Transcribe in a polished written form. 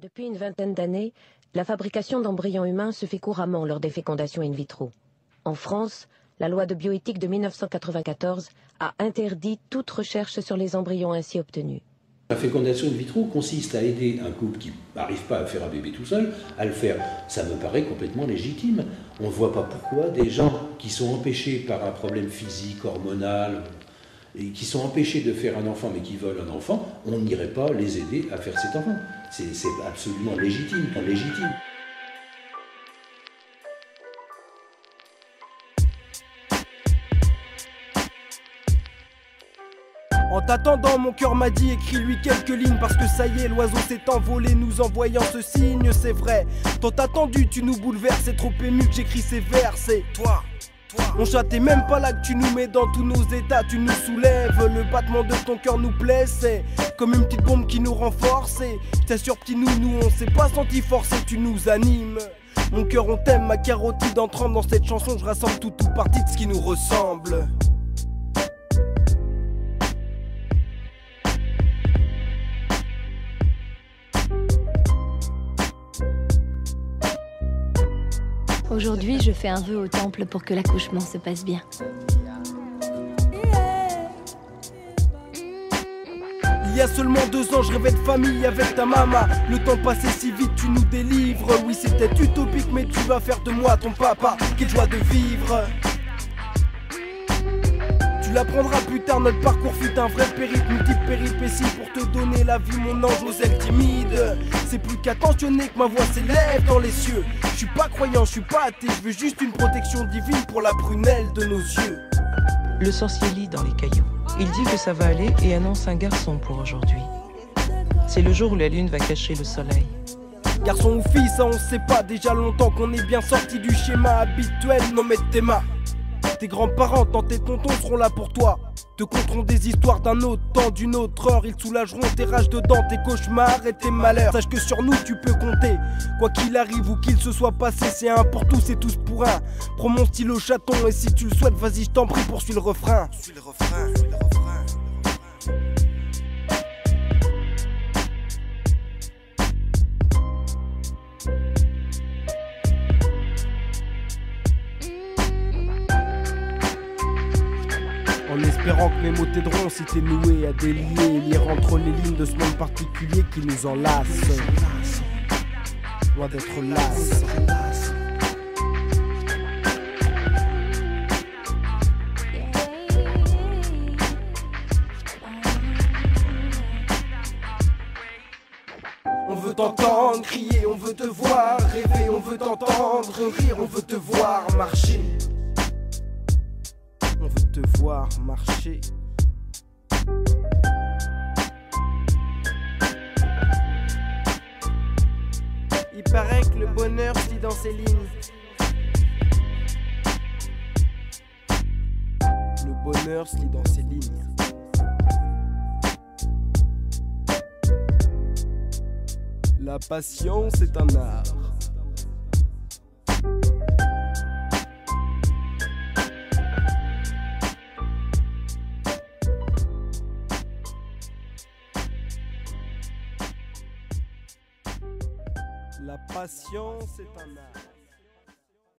Depuis une vingtaine d'années, la fabrication d'embryons humains se fait couramment lors des fécondations in vitro. En France, la loi de bioéthique de 1994 a interdit toute recherche sur les embryons ainsi obtenus. La fécondation in vitro consiste à aider un couple qui n'arrive pas à faire un bébé tout seul à le faire. Ça me paraît complètement légitime. On ne voit pas pourquoi des gens qui sont empêchés par un problème physique, hormonal, et qui sont empêchés de faire un enfant mais qui veulent un enfant, on n'irait pas les aider à faire cet enfant. C'est absolument légitime, pas légitime. En t'attendant, mon cœur m'a dit écris-lui quelques lignes. Parce que ça y est, l'oiseau s'est envolé nous envoyant ce signe, c'est vrai. Tant attendu, tu nous bouleverses, c'est trop ému que j'écris ces vers. C'est toi. Mon chat, t'es même pas là que tu nous mets dans tous nos états, tu nous soulèves. Le battement de ton cœur nous plaît, c'est comme une petite bombe qui nous renforce. Et t'assures petit nous on s'est pas senti forcé, tu nous animes. Mon cœur on t'aime, ma carotide entrant dans cette chanson, je rassemble toute partie de ce qui nous ressemble. Aujourd'hui, je fais un vœu au temple pour que l'accouchement se passe bien. Il y a seulement 2 ans, je rêvais de famille avec ta maman. Le temps passait si vite, tu nous délivres. Oui, c'était utopique, mais tu vas faire de moi ton papa. Quelle joie de vivre. Tu l'apprendras plus tard, notre parcours fut un vrai périple, multiples péripéties pour te donner la vie, mon ange aux ailes timides. C'est plus qu'attentionné que ma voix s'élève dans les cieux. Je suis pas croyant, je suis pas athée, je veux juste une protection divine pour la prunelle de nos yeux. Le sorcier lit dans les cailloux. Il dit que ça va aller et annonce un garçon pour aujourd'hui. C'est le jour où la lune va cacher le soleil. Garçon ou fille, ça on sait pas, déjà longtemps qu'on est bien sorti du schéma habituel. Non mais tes mains, tes grands-parents, tantes et tontons seront là pour toi. Te conteront des histoires d'un autre temps, d'une autre heure. Ils soulageront tes rages dedans, tes cauchemars et tes malheurs. Sache que sur nous tu peux compter. Quoi qu'il arrive ou qu'il se soit passé, c'est un pour tous et tous pour un. Prends mon stylo chaton et si tu le souhaites, vas-y je t'en prie, poursuis le refrain. Suis le refrain, suis le refrain. En espérant que mes mots t'aideront si t'es noué à délier, lire entre les lignes de ce monde particulier qui nous enlace. Loin d'être las. On veut t'entendre crier, on veut te voir rêver, on veut t'entendre rire, on veut te voir marcher. On veut te voir marcher. Il paraît que le bonheur se lit dans ces lignes. Le bonheur se lit dans ces lignes. La patience est un art. La patience est un art.